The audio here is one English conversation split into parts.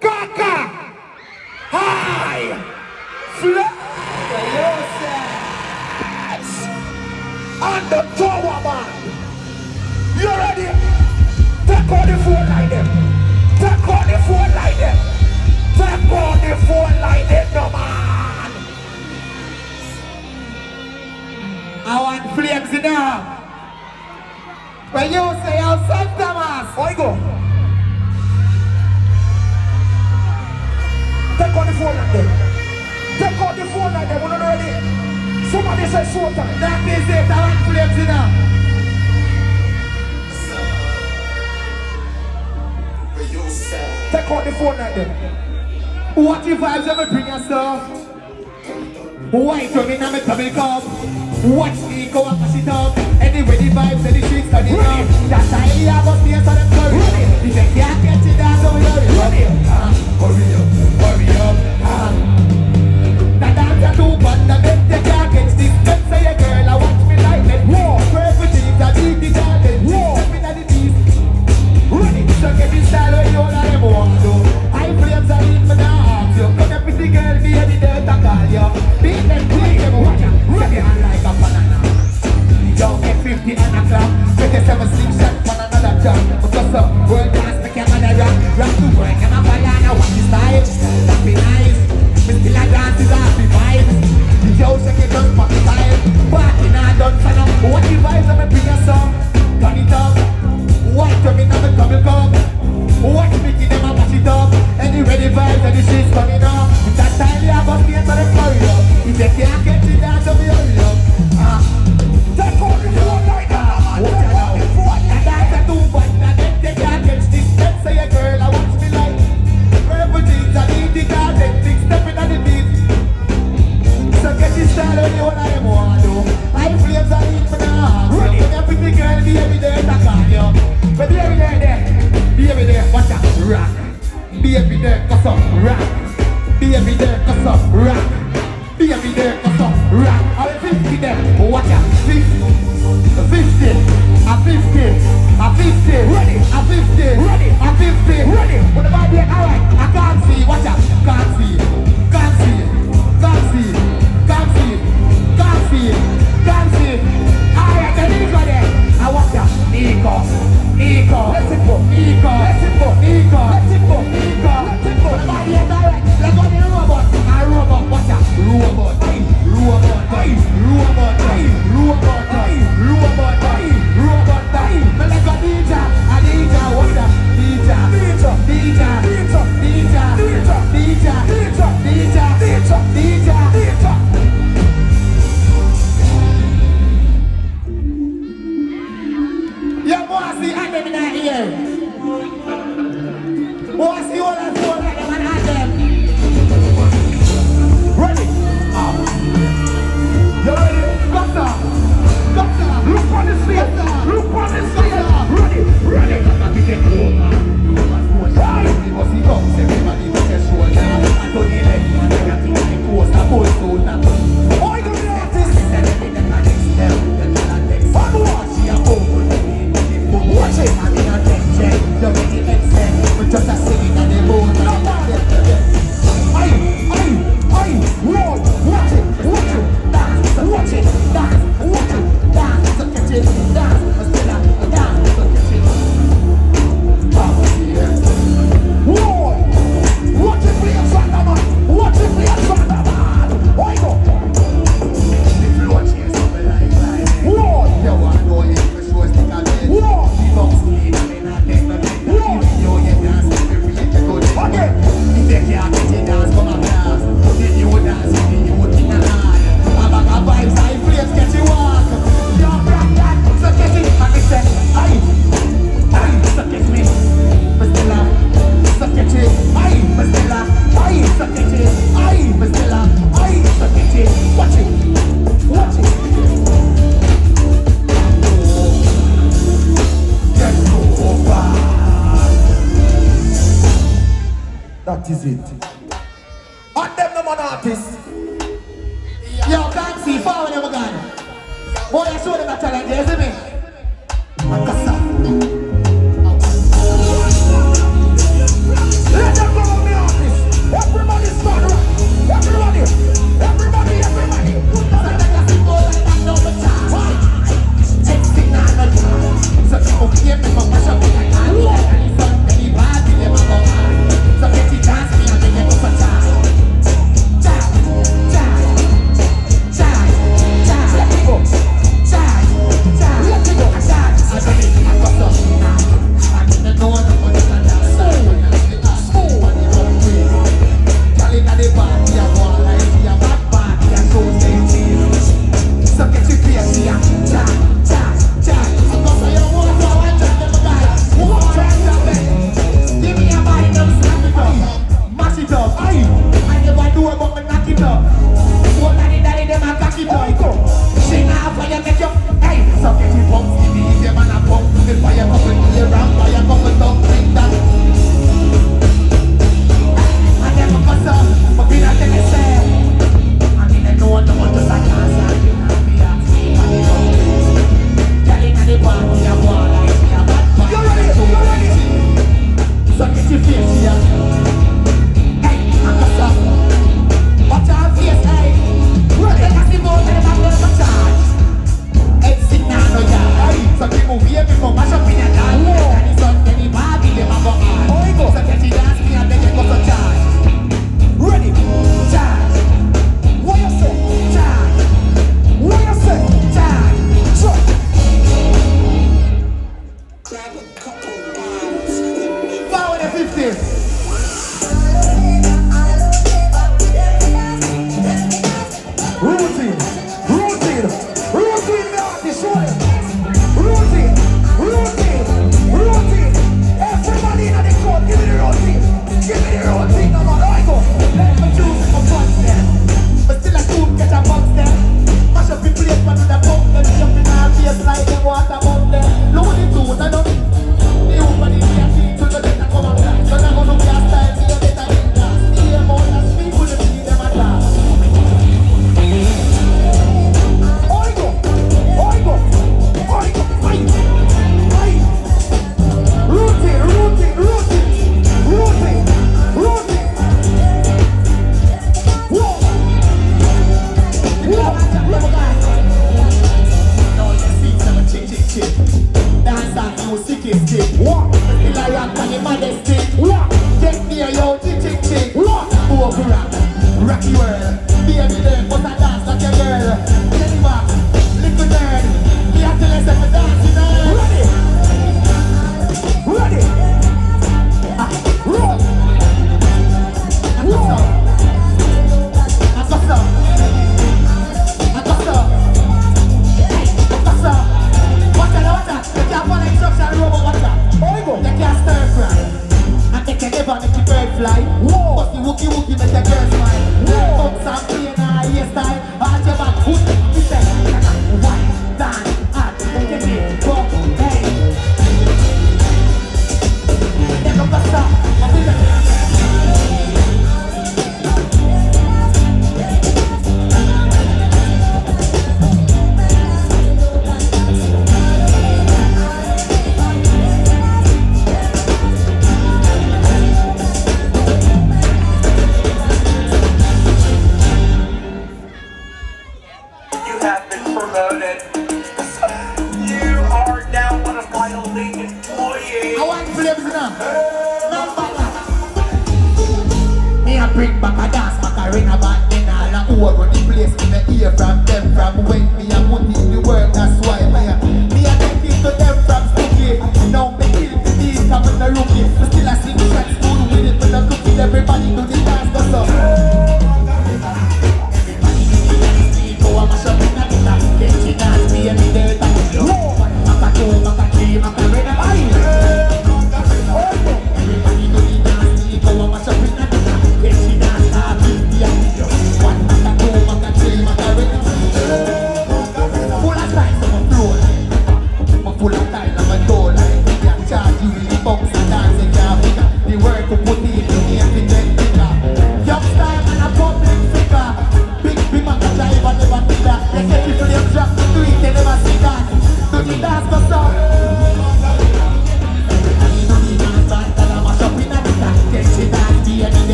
Kaka Highflames and the tower man. You ready? Take on the phone like them. Take on the phone like them. Take on the phone like them, no man. I want flames in there. When you say I'll St. Thomas, I go. Take on the phone like them. Take on the phone like them. We're not ready. Somebody say short time. That means it. I want flames in there. Take on the phone like them. What if vibes ever bring yourself? White women and me tummy cup. Watch me go and mash it up. Anyway the vibes and the streets turn it up. That's how you have us here so them curry. If they can't get it down, so we hurry. Hurry up, hurry up. That dance are too bad, that make they can't get this. Don't say a girl, I watch me like that. War, purple jeans, I beat the garden. War, step in at the teeth. Ready, so get this style where you all of them want to. Highflames are in my arms, you. Come up with the girl, be any dirt I call you. Beat them, beat them, watch out. Set your hand like a banana. Don't get 50 and a clap. 27 six shots on another job. Because up, world class, make your mother rock. Rock to work, and a banana, watch the style. That be nice. Me still a dance is happy vibes. The yo shake it just for the time. Party now done for now. What the vibes, I'ma bring a song. Turn it up. Watch them in the double cup. Watch me give them a mash it up. Anyway the vibes and the shit's turning up. With that style you have us here to the curry up. If they can't get it down, so we hurry up. Take on the phone like that. Watch out now. And that's a too bad. And they can't get this. Let's say a girl, I watch me like purple jeans. I need the garden. Things stepping on the beat. So get this style when you want to want to. Highflames are in for now. Ready? When you pick the girl, be every day to call you. But be every day there. Be every day, watch out, rock. Be every day, cause up, rock. Be every day, cause up, rock. Be every day, cause up, rock. I'm 50 there, watch out, 50. 50, I'm 50, I'm 50, ready, I'm 50, ready, I'm 50, ready. What about there? Alright, I can't see, watch out, can't see, can't see, can't see, can't see, can't see, can't see. Alright, the Nico there, I watch out, Nico, let's it go, Nico, let's it go, Nico, let's it go, Nico, let's it go. What about there? Alright, let's go to the robot, a robot, watch out, robot, robot, robot, robot, robot, robot, but like a DJ, what's that? DJ, yeah, boss, the anthem in that ear. Boss, the all that phone like them and anthem. Ready? You ready? Doctor, look on the street. Look on the street. Ready? Everybody take over. Everybody must be come. Everybody take a shoulder. I don't need it. I got to make course. I pull soon. Oh, you do the artist. I'm watching you open. Watch it. I'm in a check. You're making it sense. We're just a singing on the moon. Roll. Watch it. Dance. Watch it. Dance. Watch it. Dance. Look at it. Dance. That is it. On them no man artists. Yo, can't see forward them again. Boy, I show them a challenge, you see me?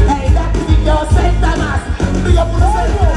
Hey, that's it, yo, St. Thomas. Big up for the